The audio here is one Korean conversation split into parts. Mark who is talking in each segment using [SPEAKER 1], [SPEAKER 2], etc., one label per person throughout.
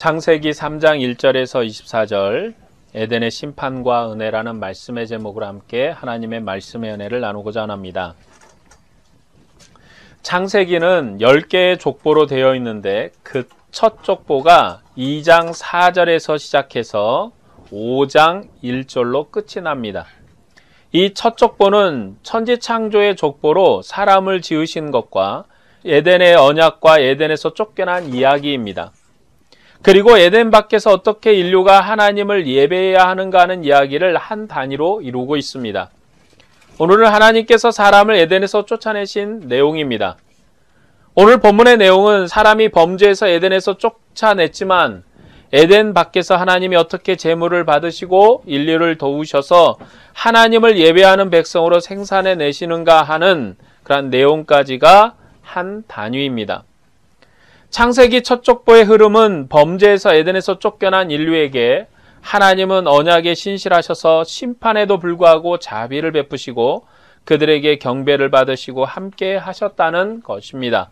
[SPEAKER 1] 창세기 3장 1절에서 24절 에덴의 심판과 은혜라는 말씀의 제목으로 함께 하나님의 말씀의 은혜를 나누고자 합니다. 창세기는 10개의 족보로 되어 있는데 그 첫 족보가 2장 4절에서 시작해서 5장 1절로 끝이 납니다. 이 첫 족보는 천지창조의 족보로 사람을 지으신 것과 에덴의 언약과 에덴에서 쫓겨난 이야기입니다. 그리고 에덴 밖에서 어떻게 인류가 하나님을 예배해야 하는가 하는 이야기를 한 단위로 이루고 있습니다. 오늘은 하나님께서 사람을 에덴에서 쫓아내신 내용입니다. 오늘 본문의 내용은 사람이 범죄해서 에덴에서 쫓아냈지만 에덴 밖에서 하나님이 어떻게 제물을 받으시고 인류를 도우셔서 하나님을 예배하는 백성으로 생산해 내시는가 하는 그런 내용까지가 한 단위입니다. 창세기 첫 족보의 흐름은 범죄에서 에덴에서 쫓겨난 인류에게 하나님은 언약에 신실하셔서 심판에도 불구하고 자비를 베푸시고 그들에게 경배를 받으시고 함께 하셨다는 것입니다.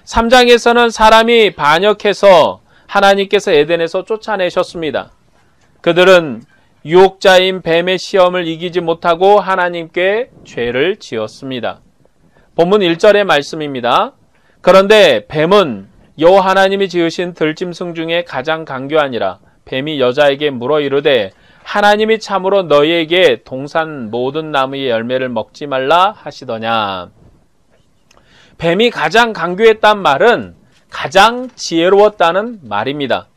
[SPEAKER 1] 3장에서는 사람이 반역해서 하나님께서 에덴에서 쫓아내셨습니다. 그들은 유혹자인 뱀의 시험을 이기지 못하고 하나님께 죄를 지었습니다. 본문 1절의 말씀입니다. 그런데 뱀은 여호와 하나님이 지으신 들짐승 중에 가장 강교하니라. 뱀이 여자에게 물어 이르되 하나님이 참으로 너희에게 동산 모든 나무의 열매를 먹지 말라 하시더냐. 뱀이 가장 강교했단 말은 가장 지혜로웠다는 말입니다.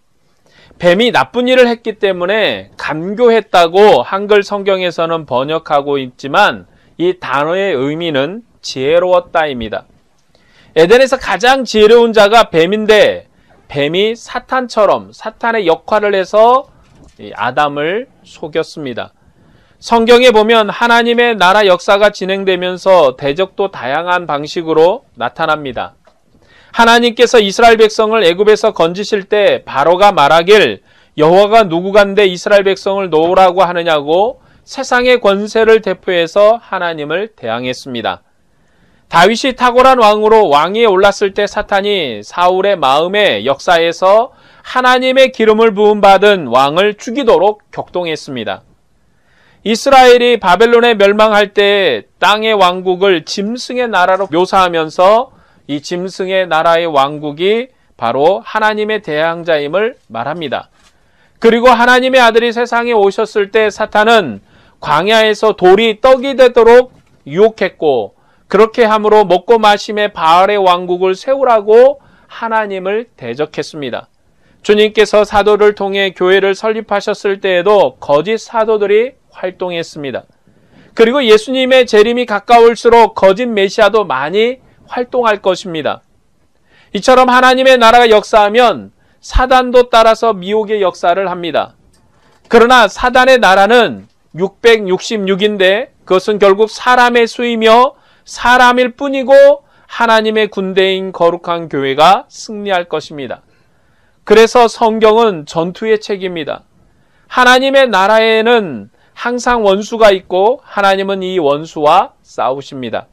[SPEAKER 1] 뱀이 나쁜 일을 했기 때문에 간교했다고 한글 성경에서는 번역하고 있지만 이 단어의 의미는 지혜로웠다입니다. 에덴에서 가장 지혜로운 자가 뱀인데 뱀이 사탄처럼 사탄의 역할을 해서 아담을 속였습니다. 성경에 보면 하나님의 나라 역사가 진행되면서 대적도 다양한 방식으로 나타납니다. 하나님께서 이스라엘 백성을 애굽에서 건지실 때 바로가 말하길 여호와가 누구간데 이스라엘 백성을 놓으라고 하느냐고 세상의 권세를 대표해서 하나님을 대항했습니다. 다윗이 탁월한 왕으로 왕위에 올랐을 때 사탄이 사울의 마음의 역사에서 하나님의 기름을 부음 받은 왕을 죽이도록 격동했습니다. 이스라엘이 바벨론에 멸망할 때 땅의 왕국을 짐승의 나라로 묘사하면서 이 짐승의 나라의 왕국이 바로 하나님의 대항자임을 말합니다. 그리고 하나님의 아들이 세상에 오셨을 때 사탄은 광야에서 돌이 떡이 되도록 유혹했고 그렇게 함으로 먹고 마심에 바알의 왕국을 세우라고 하나님을 대적했습니다. 주님께서 사도를 통해 교회를 설립하셨을 때에도 거짓 사도들이 활동했습니다. 그리고 예수님의 재림이 가까울수록 거짓 메시아도 많이 활동할 것입니다. 이처럼 하나님의 나라가 역사하면 사단도 따라서 미혹의 역사를 합니다. 그러나 사단의 나라는 666인데 그것은 결국 사람의 수이며 사람일 뿐이고 하나님의 군대인 거룩한 교회가 승리할 것입니다. 그래서 성경은 전투의 책입니다. 하나님의 나라에는 항상 원수가 있고 하나님은 이 원수와 싸우십니다.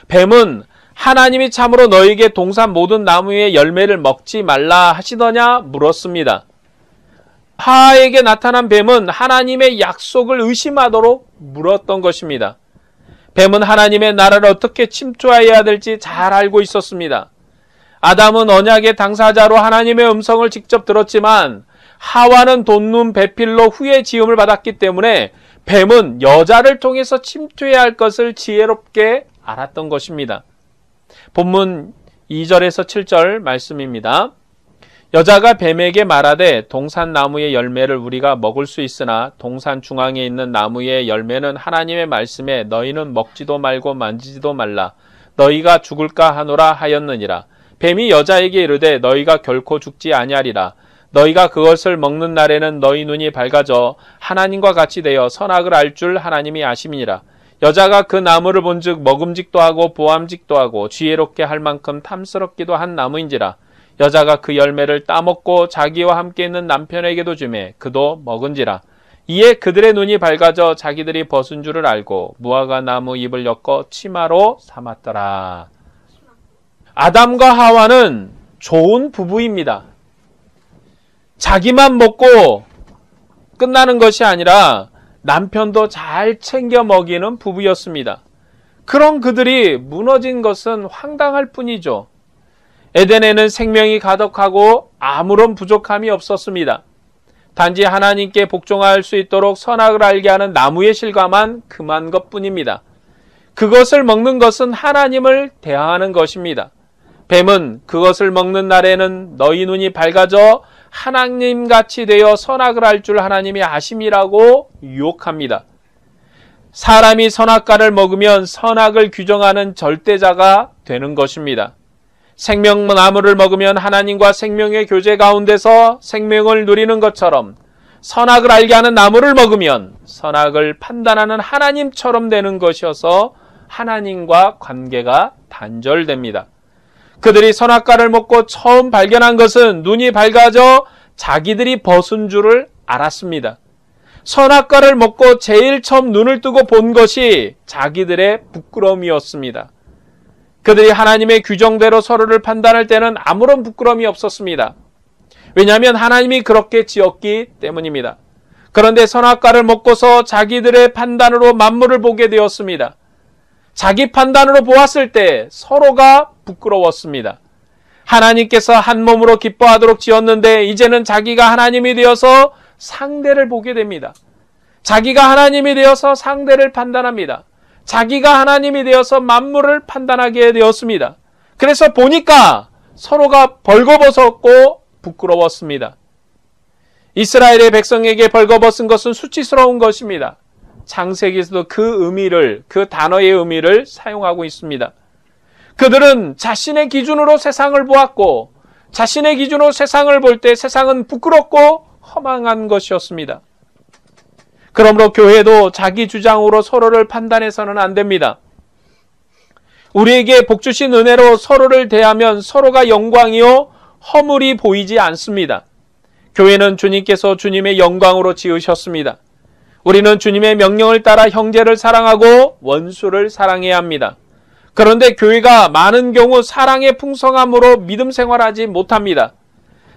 [SPEAKER 1] 뱀은 하나님이 참으로 너에게 동산 모든 나무의 열매를 먹지 말라 하시더냐 물었습니다. 하와에게 나타난 뱀은 하나님의 약속을 의심하도록 물었던 것입니다. 뱀은 하나님의 나라를 어떻게 침투해야 될지 잘 알고 있었습니다. 아담은 언약의 당사자로 하나님의 음성을 직접 들었지만 하와는 돋는 배필로 후에 지음을 받았기 때문에 뱀은 여자를 통해서 침투해야 할 것을 지혜롭게 알았던 것입니다. 본문 2절에서 7절 말씀입니다. 여자가 뱀에게 말하되 동산 나무의 열매를 우리가 먹을 수 있으나 동산 중앙에 있는 나무의 열매는 하나님의 말씀에 너희는 먹지도 말고 만지지도 말라 너희가 죽을까 하노라 하였느니라. 뱀이 여자에게 이르되 너희가 결코 죽지 아니하리라. 너희가 그것을 먹는 날에는 너희 눈이 밝아져 하나님과 같이 되어 선악을 알 줄 하나님이 아심이니라. 여자가 그 나무를 본즉 먹음직도 하고 보암직도 하고 지혜롭게 할 만큼 탐스럽기도 한 나무인지라. 여자가 그 열매를 따먹고 자기와 함께 있는 남편에게도 주매 그도 먹은지라. 이에 그들의 눈이 밝아져 자기들이 벗은 줄을 알고 무화과 나무 잎을 엮어 치마로 삼았더라. 아담과 하와는 좋은 부부입니다. 자기만 먹고 끝나는 것이 아니라 남편도 잘 챙겨 먹이는 부부였습니다. 그런 그들이 무너진 것은 황당할 뿐이죠. 에덴에는 생명이 가득하고 아무런 부족함이 없었습니다. 단지 하나님께 복종할 수 있도록 선악을 알게 하는 나무의 실과만 금한 것뿐입니다. 그것을 먹는 것은 하나님을 대항하는 것입니다. 뱀은 그것을 먹는 날에는 너희 눈이 밝아져 하나님같이 되어 선악을 알 줄 하나님이 아심이라고 유혹합니다. 사람이 선악과를 먹으면 선악을 규정하는 절대자가 되는 것입니다. 생명나무를 먹으면 하나님과 생명의 교제 가운데서 생명을 누리는 것처럼 선악을 알게 하는 나무를 먹으면 선악을 판단하는 하나님처럼 되는 것이어서 하나님과 관계가 단절됩니다. 그들이 선악과를 먹고 처음 발견한 것은 눈이 밝아져 자기들이 벗은 줄을 알았습니다. 선악과를 먹고 제일 처음 눈을 뜨고 본 것이 자기들의 부끄러움이었습니다. 그들이 하나님의 규정대로 서로를 판단할 때는 아무런 부끄러움이 없었습니다. 왜냐하면 하나님이 그렇게 지었기 때문입니다. 그런데 선악과를 먹고서 자기들의 판단으로 만물을 보게 되었습니다. 자기 판단으로 보았을 때 서로가 부끄러웠습니다. 하나님께서 한 몸으로 기뻐하도록 지었는데 이제는 자기가 하나님이 되어서 상대를 보게 됩니다. 자기가 하나님이 되어서 상대를 판단합니다. 자기가 하나님이 되어서 만물을 판단하게 되었습니다. 그래서 보니까 서로가 벌거벗었고 부끄러웠습니다. 이스라엘의 백성에게 벌거벗은 것은 수치스러운 것입니다. 창세기에서도 그 단어의 의미를 사용하고 있습니다. 그들은 자신의 기준으로 세상을 보았고 자신의 기준으로 세상을 볼 때 세상은 부끄럽고 허망한 것이었습니다. 그러므로 교회도 자기 주장으로 서로를 판단해서는 안 됩니다. 우리에게 복 주신 은혜로 서로를 대하면 서로가 영광이요 허물이 보이지 않습니다. 교회는 주님께서 주님의 영광으로 지으셨습니다. 우리는 주님의 명령을 따라 형제를 사랑하고 원수를 사랑해야 합니다. 그런데 교회가 많은 경우 사랑의 풍성함으로 믿음 생활하지 못합니다.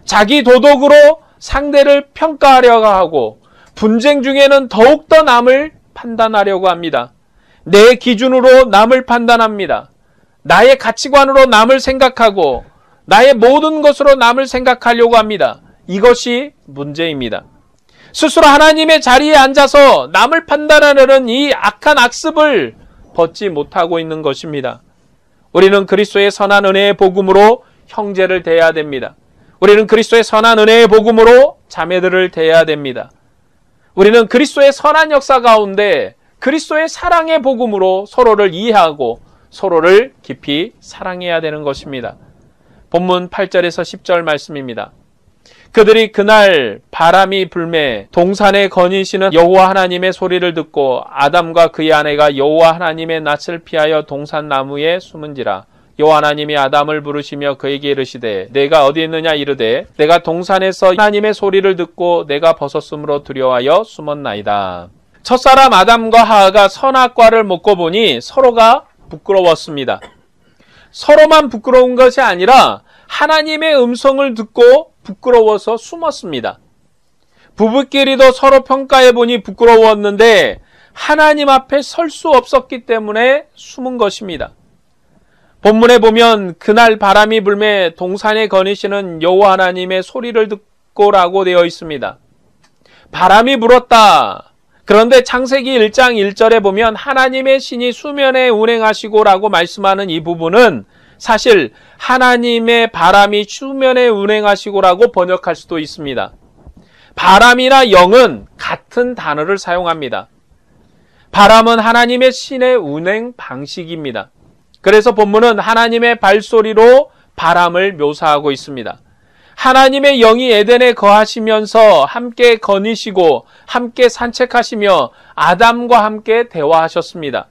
[SPEAKER 1] 자기 도덕으로 상대를 평가하려고 하고 분쟁 중에는 더욱더 남을 판단하려고 합니다. 내 기준으로 남을 판단합니다. 나의 가치관으로 남을 생각하고 나의 모든 것으로 남을 생각하려고 합니다. 이것이 문제입니다. 스스로 하나님의 자리에 앉아서 남을 판단하려는 이 악한 악습을 벗지 못하고 있는 것입니다. 우리는 그리스도의 선한 은혜의 복음으로 형제를 대해야 됩니다. 우리는 그리스도의 선한 은혜의 복음으로 자매들을 대해야 됩니다. 우리는 그리스도의 선한 역사 가운데 그리스도의 사랑의 복음으로 서로를 이해하고 서로를 깊이 사랑해야 되는 것입니다. 본문 8절에서 10절 말씀입니다. 그들이 그날 바람이 불매 동산에 거니시는 여호와 하나님의 소리를 듣고 아담과 그의 아내가 여호와 하나님의 낯을 피하여 동산 나무에 숨은지라. 여호와 하나님이 아담을 부르시며 그에게 이르시되 내가 어디 있느냐 이르되 내가 동산에서 하나님의 소리를 듣고 내가 벗었으므로 두려워하여 숨었나이다. 첫사람 아담과 하하가 선악과를 먹고 보니 서로가 부끄러웠습니다. 서로만 부끄러운 것이 아니라 하나님의 음성을 듣고 부끄러워서 숨었습니다. 부부끼리도 서로 평가해 보니 부끄러웠는데 하나님 앞에 설 수 없었기 때문에 숨은 것입니다. 본문에 보면 그날 바람이 불매 동산에 거니시는 여호와 하나님의 소리를 듣고라고 되어 있습니다. 바람이 불었다. 그런데 창세기 1장 1절에 보면 하나님의 신이 수면에 운행하시고라고 말씀하는 이 부분은 사실 하나님의 바람이 수면에 운행하시고라고 번역할 수도 있습니다. 바람이나 영은 같은 단어를 사용합니다. 바람은 하나님의 신의 운행 방식입니다. 그래서 본문은 하나님의 발소리로 바람을 묘사하고 있습니다. 하나님의 영이 에덴에 거하시면서 함께 거니시고 함께 산책하시며 아담과 함께 대화하셨습니다.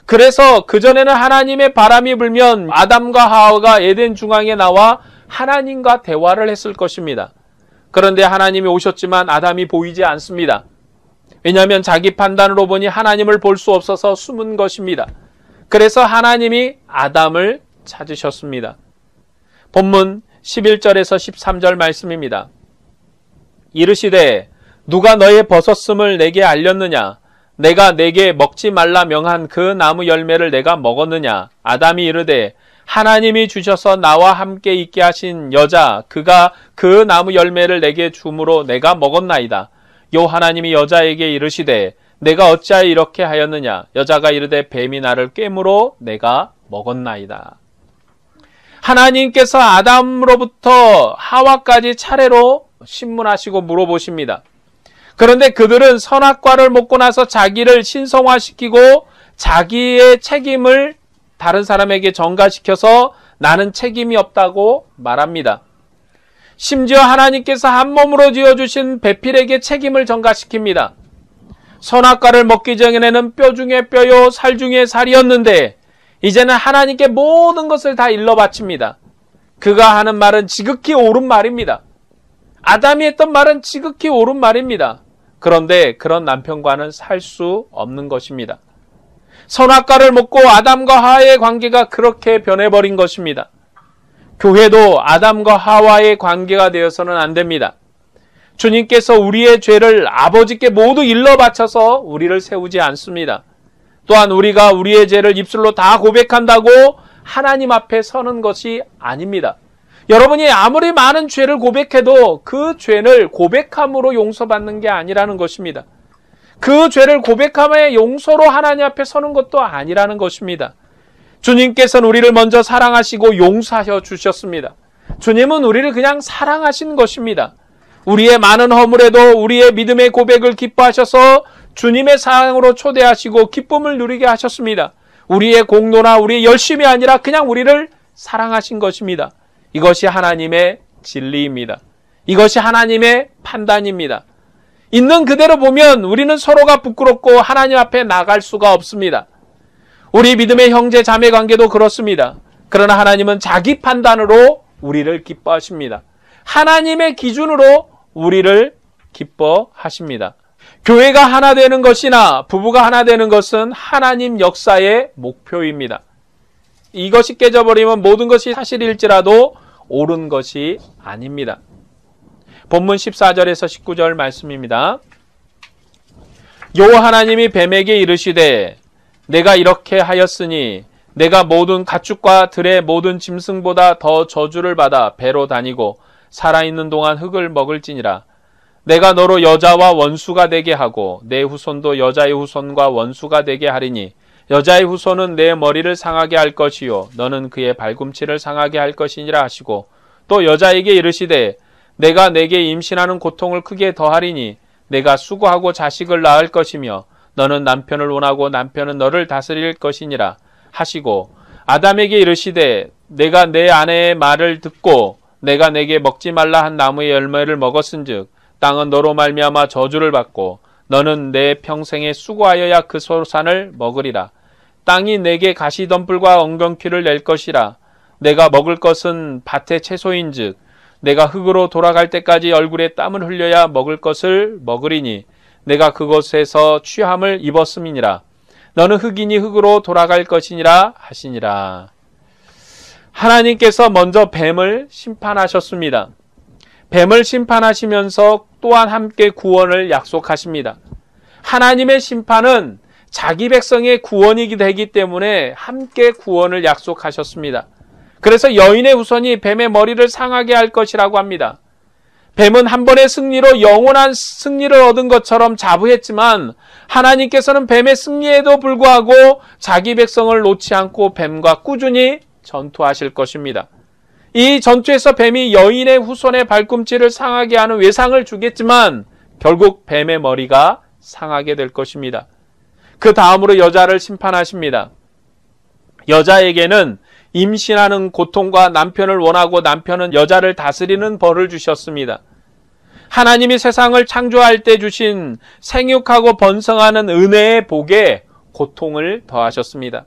[SPEAKER 1] 그래서 그전에는 하나님의 바람이 불면 아담과 하와가 에덴 중앙에 나와 하나님과 대화를 했을 것입니다. 그런데 하나님이 오셨지만 아담이 보이지 않습니다. 왜냐하면 자기 판단으로 보니 하나님을 볼 수 없어서 숨은 것입니다. 그래서 하나님이 아담을 찾으셨습니다. 본문 11절에서 13절 말씀입니다. 이르시되 누가 너의 벗었음을 내게 알렸느냐? 내가 내게 먹지 말라 명한 그 나무 열매를 내가 먹었느냐? 아담이 이르되 하나님이 주셔서 나와 함께 있게 하신 여자 그가 그 나무 열매를 내게 주므로 내가 먹었나이다. 요 하나님이 여자에게 이르시되 내가 어찌하여 이렇게 하였느냐? 여자가 이르되 뱀이 나를 꿰므로 내가 먹었나이다. 하나님께서 아담으로부터 하와까지 차례로 신문하시고 물어보십니다. 그런데 그들은 선악과를 먹고 나서 자기를 신성화시키고 자기의 책임을 다른 사람에게 전가시켜서 나는 책임이 없다고 말합니다. 심지어 하나님께서 한 몸으로 지어주신 배필에게 책임을 전가시킵니다. 선악과를 먹기 전에는 뼈 중에 뼈요 살 중에 살이었는데 이제는 하나님께 모든 것을 다 일러 바칩니다. 그가 하는 말은 지극히 옳은 말입니다. 아담이 했던 말은 지극히 옳은 말입니다. 그런데 그런 남편과는 살 수 없는 것입니다. 선악과를 먹고 아담과 하와의 관계가 그렇게 변해버린 것입니다. 교회도 아담과 하와의 관계가 되어서는 안 됩니다. 주님께서 우리의 죄를 아버지께 모두 일러 바쳐서 우리를 세우지 않습니다. 또한 우리가 우리의 죄를 입술로 다 고백한다고 하나님 앞에 서는 것이 아닙니다. 여러분이 아무리 많은 죄를 고백해도 그 죄를 고백함으로 용서받는 게 아니라는 것입니다. 그 죄를 고백함의 용서로 하나님 앞에 서는 것도 아니라는 것입니다. 주님께서는 우리를 먼저 사랑하시고 용서하여 주셨습니다. 주님은 우리를 그냥 사랑하신 것입니다. 우리의 많은 허물에도 우리의 믿음의 고백을 기뻐하셔서 주님의 사랑으로 초대하시고 기쁨을 누리게 하셨습니다. 우리의 공로나 우리의 열심이 아니라 그냥 우리를 사랑하신 것입니다. 이것이 하나님의 진리입니다. 이것이 하나님의 판단입니다. 있는 그대로 보면 우리는 서로가 부끄럽고 하나님 앞에 나갈 수가 없습니다. 우리 믿음의 형제 자매 관계도 그렇습니다. 그러나 하나님은 자기 판단으로 우리를 기뻐하십니다. 하나님의 기준으로 우리를 기뻐하십니다. 교회가 하나 되는 것이나 부부가 하나 되는 것은 하나님 역사의 목표입니다. 이것이 깨져버리면 모든 것이 사실일지라도 옳은 것이 아닙니다. 본문 14절에서 19절 말씀입니다. 여호와 하나님이 뱀에게 이르시되 내가 이렇게 하였으니 내가 모든 가축과 들의 모든 짐승보다 더 저주를 받아 배로 다니고 살아있는 동안 흙을 먹을지니라. 내가 너로 여자와 원수가 되게 하고 내 후손도 여자의 후손과 원수가 되게 하리니 여자의 후손은 내 머리를 상하게 할 것이요 너는 그의 발꿈치를 상하게 할 것이니라 하시고 또 여자에게 이르시되 내가 내게 임신하는 고통을 크게 더하리니 내가 수고하고 자식을 낳을 것이며 너는 남편을 원하고 남편은 너를 다스릴 것이니라 하시고 아담에게 이르시되 내가 내 아내의 말을 듣고 내가 내게 먹지 말라 한 나무의 열매를 먹었은즉 땅은 너로 말미암아 저주를 받고 너는 내 평생에 수고하여야 그 소산을 먹으리라. 땅이 내게 가시덤불과 엉겅퀴를 낼 것이라. 내가 먹을 것은 밭의 채소인즉 내가 흙으로 돌아갈 때까지 얼굴에 땀을 흘려야 먹을 것을 먹으리니 내가 그곳에서 취함을 입었음이니라. 너는 흙이니 흙으로 돌아갈 것이니라 하시니라. 하나님께서 먼저 뱀을 심판하셨습니다. 뱀을 심판하시면서 또한 함께 구원을 약속하십니다. 하나님의 심판은 자기 백성의 구원이 되기 때문에 함께 구원을 약속하셨습니다. 그래서 여인의 후손이 뱀의 머리를 상하게 할 것이라고 합니다. 뱀은 한 번의 승리로 영원한 승리를 얻은 것처럼 자부했지만 하나님께서는 뱀의 승리에도 불구하고 자기 백성을 놓지 않고 뱀과 꾸준히 전투하실 것입니다. 이 전투에서 뱀이 여인의 후손의 발꿈치를 상하게 하는 외상을 주겠지만 결국 뱀의 머리가 상하게 될 것입니다. 그 다음으로 여자를 심판하십니다. 여자에게는 임신하는 고통과 남편을 원하고 남편은 여자를 다스리는 벌을 주셨습니다. 하나님이 세상을 창조할 때 주신 생육하고 번성하는 은혜의 복에 고통을 더하셨습니다.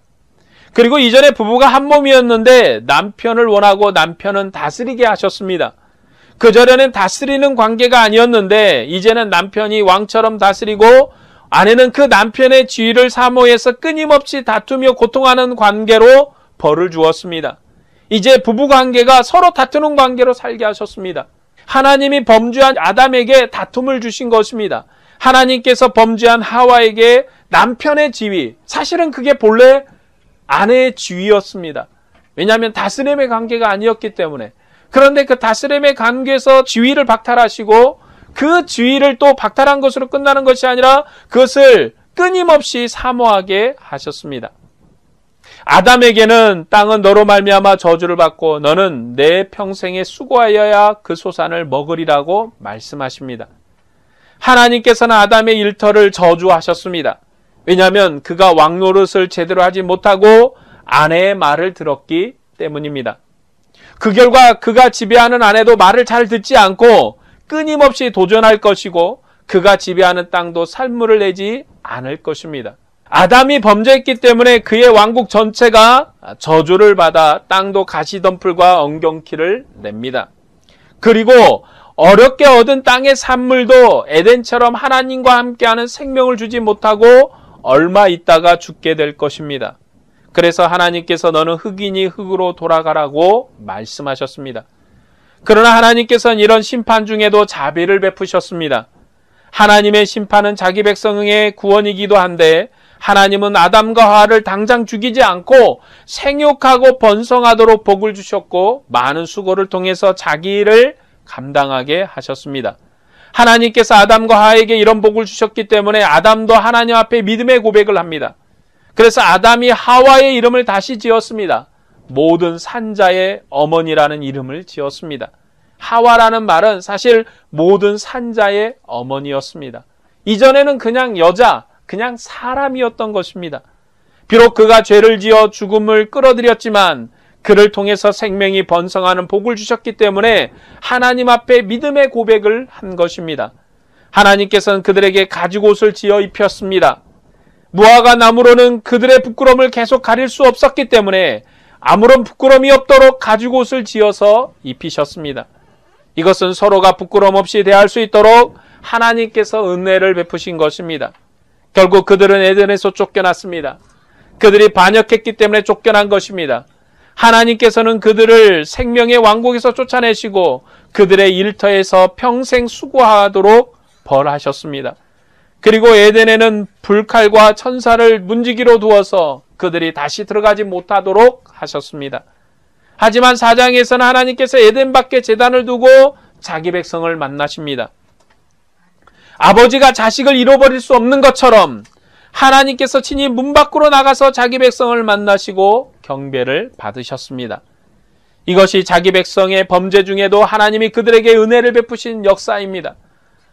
[SPEAKER 1] 그리고 이전에 부부가 한 몸이었는데 남편을 원하고 남편은 다스리게 하셨습니다. 그전에는 다스리는 관계가 아니었는데 이제는 남편이 왕처럼 다스리고 아내는 그 남편의 지위를 사모해서 끊임없이 다투며 고통하는 관계로 벌을 주었습니다. 이제 부부 관계가 서로 다투는 관계로 살게 하셨습니다. 하나님이 범죄한 아담에게 다툼을 주신 것입니다. 하나님께서 범죄한 하와에게 남편의 지위, 사실은 그게 본래 아내의 지위였습니다. 왜냐하면 다스림의 관계가 아니었기 때문에. 그런데 그 다스림의 관계에서 지위를 박탈하시고 그 지위를 또 박탈한 것으로 끝나는 것이 아니라 그것을 끊임없이 사모하게 하셨습니다. 아담에게는 땅은 너로 말미암아 저주를 받고 너는 내 평생에 수고하여야 그 소산을 먹으리라고 말씀하십니다. 하나님께서는 아담의 일터를 저주하셨습니다. 왜냐하면 그가 왕노릇을 제대로 하지 못하고 아내의 말을 들었기 때문입니다. 그 결과 그가 지배하는 아내도 말을 잘 듣지 않고 끊임없이 도전할 것이고 그가 지배하는 땅도 산물을 내지 않을 것입니다. 아담이 범죄했기 때문에 그의 왕국 전체가 저주를 받아 땅도 가시덤불과 엉겅퀴를 냅니다. 그리고 어렵게 얻은 땅의 산물도 에덴처럼 하나님과 함께하는 생명을 주지 못하고 얼마 있다가 죽게 될 것입니다. 그래서 하나님께서 너는 흙이니 흙으로 돌아가라고 말씀하셨습니다. 그러나 하나님께서는 이런 심판 중에도 자비를 베푸셨습니다. 하나님의 심판은 자기 백성의 구원이기도 한데 하나님은 아담과 하와를 당장 죽이지 않고 생육하고 번성하도록 복을 주셨고 많은 수고를 통해서 자기 일을 감당하게 하셨습니다. 하나님께서 아담과 하와에게 이런 복을 주셨기 때문에 아담도 하나님 앞에 믿음의 고백을 합니다. 그래서 아담이 하와의 이름을 다시 지었습니다. 모든 산자의 어머니라는 이름을 지었습니다. 하와라는 말은 사실 모든 산자의 어머니였습니다. 이전에는 그냥 여자, 그냥 사람이었던 것입니다. 비록 그가 죄를 지어 죽음을 끌어들였지만 그를 통해서 생명이 번성하는 복을 주셨기 때문에 하나님 앞에 믿음의 고백을 한 것입니다. 하나님께서는 그들에게 가죽옷을 지어 입혔습니다. 무화과 나무로는 그들의 부끄러움을 계속 가릴 수 없었기 때문에 아무런 부끄러움이 없도록 가죽옷을 지어서 입히셨습니다. 이것은 서로가 부끄러움 없이 대할 수 있도록 하나님께서 은혜를 베푸신 것입니다. 결국 그들은 에덴에서 쫓겨났습니다. 그들이 반역했기 때문에 쫓겨난 것입니다. 하나님께서는 그들을 생명의 왕국에서 쫓아내시고 그들의 일터에서 평생 수고하도록 벌하셨습니다. 그리고 에덴에는 불칼과 천사를 문지기로 두어서 그들이 다시 들어가지 못하도록 하셨습니다. 하지만 4장에서는 하나님께서 에덴 밖에 제단을 두고 자기 백성을 만나십니다. 아버지가 자식을 잃어버릴 수 없는 것처럼 하나님께서 친히 문 밖으로 나가서 자기 백성을 만나시고 경배를 받으셨습니다. 이것이 자기 백성의 범죄 중에도 하나님이 그들에게 은혜를 베푸신 역사입니다.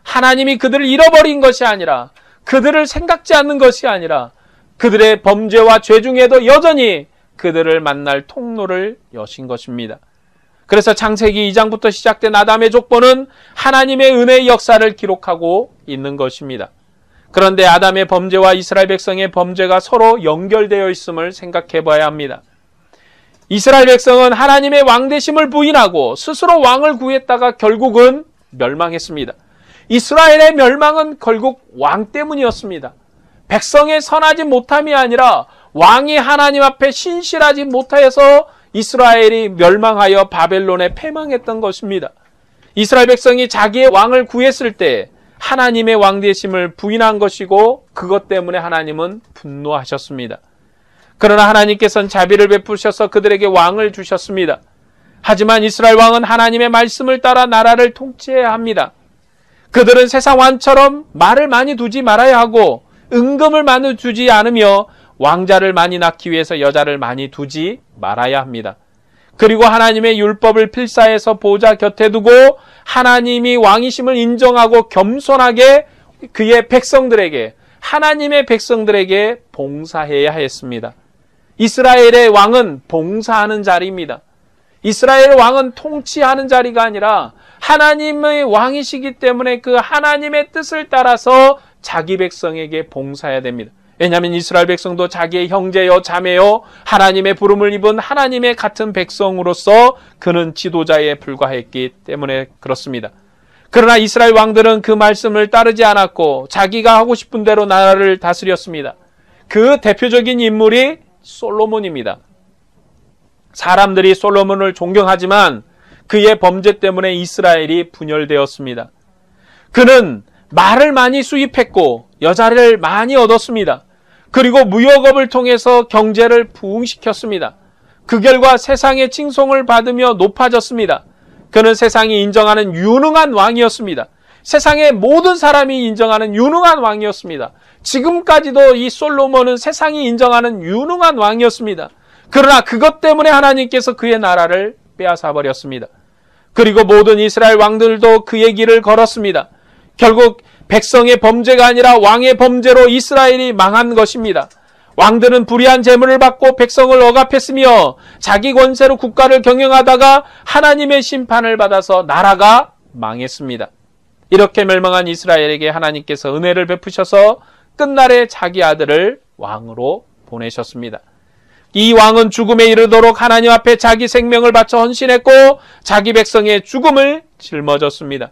[SPEAKER 1] 하나님이 그들을 잃어버린 것이 아니라 그들을 생각지 않는 것이 아니라 그들의 범죄와 죄 중에도 여전히 그들을 만날 통로를 여신 것입니다. 그래서 창세기 2장부터 시작된 아담의 족보는 하나님의 은혜의 역사를 기록하고 있는 것입니다. 그런데 아담의 범죄와 이스라엘 백성의 범죄가 서로 연결되어 있음을 생각해 봐야 합니다. 이스라엘 백성은 하나님의 왕되심을 부인하고 스스로 왕을 구했다가 결국은 멸망했습니다. 이스라엘의 멸망은 결국 왕 때문이었습니다. 백성의 선하지 못함이 아니라 왕이 하나님 앞에 신실하지 못하여서 이스라엘이 멸망하여 바벨론에 패망했던 것입니다. 이스라엘 백성이 자기의 왕을 구했을 때 하나님의 왕되심을 부인한 것이고 그것 때문에 하나님은 분노하셨습니다. 그러나 하나님께서는 자비를 베푸셔서 그들에게 왕을 주셨습니다. 하지만 이스라엘 왕은 하나님의 말씀을 따라 나라를 통치해야 합니다. 그들은 세상 왕처럼 말을 많이 두지 말아야 하고 은금을 많이 두지 않으며 왕자를 많이 낳기 위해서 여자를 많이 두지 말아야 합니다. 그리고 하나님의 율법을 필사해서 보좌 곁에 두고 하나님이 왕이심을 인정하고 겸손하게 그의 백성들에게, 하나님의 백성들에게 봉사해야 했습니다. 이스라엘의 왕은 봉사하는 자리입니다. 이스라엘의 왕은 통치하는 자리가 아니라 하나님의 왕이시기 때문에 그 하나님의 뜻을 따라서 자기 백성에게 봉사해야 됩니다. 왜냐하면 이스라엘 백성도 자기의 형제요 자매요 하나님의 부름을 입은 하나님의 같은 백성으로서 그는 지도자에 불과했기 때문에 그렇습니다. 그러나 이스라엘 왕들은 그 말씀을 따르지 않았고 자기가 하고 싶은 대로 나라를 다스렸습니다. 그 대표적인 인물이 솔로몬입니다. 사람들이 솔로몬을 존경하지만 그의 범죄 때문에 이스라엘이 분열되었습니다. 그는 말을 많이 수입했고 여자를 많이 얻었습니다. 그리고 무역업을 통해서 경제를 부흥시켰습니다. 그 결과 세상의 칭송을 받으며 높아졌습니다. 그는 세상이 인정하는 유능한 왕이었습니다. 세상의 모든 사람이 인정하는 유능한 왕이었습니다. 지금까지도 이 솔로몬은 세상이 인정하는 유능한 왕이었습니다. 그러나 그것 때문에 하나님께서 그의 나라를 빼앗아 버렸습니다. 그리고 모든 이스라엘 왕들도 그의 길을 걸었습니다. 결국 백성의 범죄가 아니라 왕의 범죄로 이스라엘이 망한 것입니다. 왕들은 불의한 재물을 받고 백성을 억압했으며 자기 권세로 국가를 경영하다가 하나님의 심판을 받아서 나라가 망했습니다. 이렇게 멸망한 이스라엘에게 하나님께서 은혜를 베푸셔서 끝날에 자기 아들을 왕으로 보내셨습니다. 이 왕은 죽음에 이르도록 하나님 앞에 자기 생명을 바쳐 헌신했고 자기 백성의 죽음을 짊어졌습니다.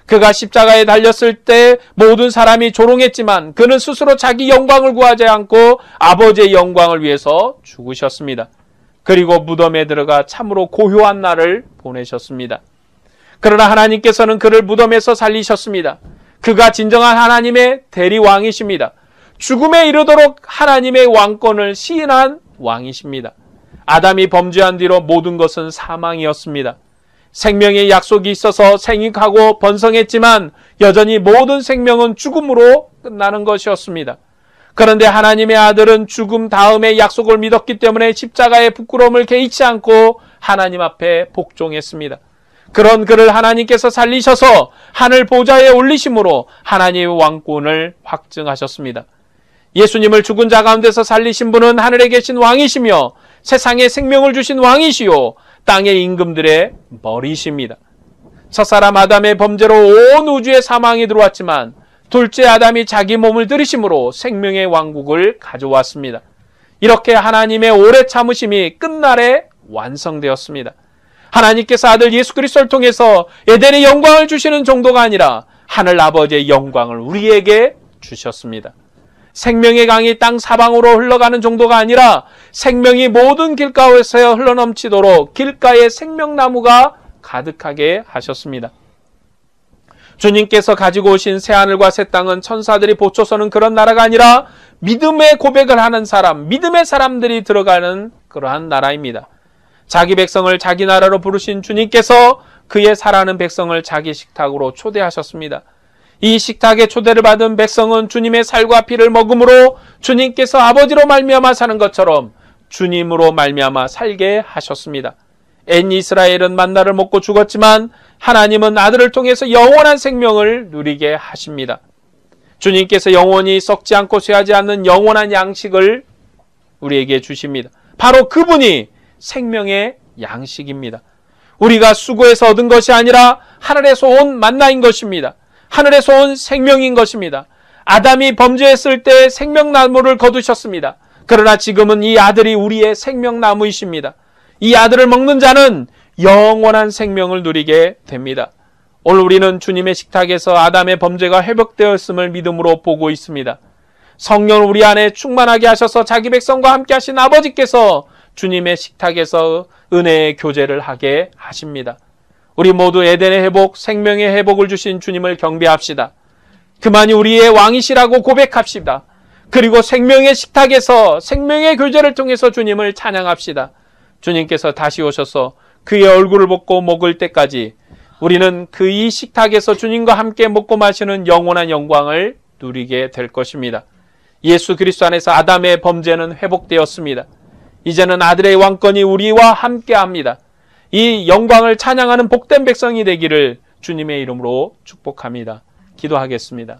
[SPEAKER 1] 그가 십자가에 달렸을 때 모든 사람이 조롱했지만 그는 스스로 자기 영광을 구하지 않고 아버지의 영광을 위해서 죽으셨습니다. 그리고 무덤에 들어가 참으로 고요한 날을 보내셨습니다. 그러나 하나님께서는 그를 무덤에서 살리셨습니다. 그가 진정한 하나님의 대리왕이십니다. 죽음에 이르도록 하나님의 왕권을 시인한 왕이십니다. 아담이 범죄한 뒤로 모든 것은 사망이었습니다. 생명의 약속이 있어서 생육하고 번성했지만 여전히 모든 생명은 죽음으로 끝나는 것이었습니다. 그런데 하나님의 아들은 죽음 다음에 약속을 믿었기 때문에 십자가의 부끄러움을 개의치 않고 하나님 앞에 복종했습니다. 그런 그를 하나님께서 살리셔서 하늘 보좌에 올리심으로 하나님의 왕권을 확증하셨습니다. 예수님을 죽은 자 가운데서 살리신 분은 하늘에 계신 왕이시며 세상에 생명을 주신 왕이시요 땅의 임금들의 머리이십니다. 첫사람 아담의 범죄로 온 우주에 사망이 들어왔지만 둘째 아담이 자기 몸을 들이심으로 생명의 왕국을 가져왔습니다. 이렇게 하나님의 오래 참으심이 끝날에 완성되었습니다. 하나님께서 아들 예수 그리스도를 통해서 에덴의 영광을 주시는 정도가 아니라 하늘 아버지의 영광을 우리에게 주셨습니다. 생명의 강이 땅 사방으로 흘러가는 정도가 아니라 생명이 모든 길가에서 흘러넘치도록 길가에 생명나무가 가득하게 하셨습니다. 주님께서 가지고 오신 새하늘과 새 땅은 천사들이 보초서는 그런 나라가 아니라 믿음의 고백을 하는 사람, 믿음의 사람들이 들어가는 그러한 나라입니다. 자기 백성을 자기 나라로 부르신 주님께서 그의 사랑하는 백성을 자기 식탁으로 초대하셨습니다. 이 식탁에 초대를 받은 백성은 주님의 살과 피를 먹음으로 주님께서 아버지로 말미암아 사는 것처럼 주님으로 말미암아 살게 하셨습니다. 엔 이스라엘은 만나를 먹고 죽었지만 하나님은 아들을 통해서 영원한 생명을 누리게 하십니다. 주님께서 영원히 썩지 않고 쇠하지 않는 영원한 양식을 우리에게 주십니다. 바로 그분이 생명의 양식입니다. 우리가 수고해서 얻은 것이 아니라 하늘에서 온 만나인 것입니다. 하늘에서 온 생명인 것입니다. 아담이 범죄했을 때 생명나무를 거두셨습니다. 그러나 지금은 이 아들이 우리의 생명나무이십니다. 이 아들을 먹는 자는 영원한 생명을 누리게 됩니다. 오늘 우리는 주님의 식탁에서 아담의 범죄가 회복되었음을 믿음으로 보고 있습니다. 성령 우리 안에 충만하게 하셔서 자기 백성과 함께 하신 아버지께서 주님의 식탁에서 은혜의 교제를 하게 하십니다. 우리 모두 에덴의 회복, 생명의 회복을 주신 주님을 경배합시다. 그만이 우리의 왕이시라고 고백합시다. 그리고 생명의 식탁에서 생명의 교제를 통해서 주님을 찬양합시다. 주님께서 다시 오셔서 그의 얼굴을 보고 먹을 때까지 우리는 그 이 식탁에서 주님과 함께 먹고 마시는 영원한 영광을 누리게 될 것입니다. 예수 그리스도 안에서 아담의 범죄는 회복되었습니다. 이제는 아들의 왕권이 우리와 함께합니다. 이 영광을 찬양하는 복된 백성이 되기를 주님의 이름으로 축복합니다. 기도하겠습니다.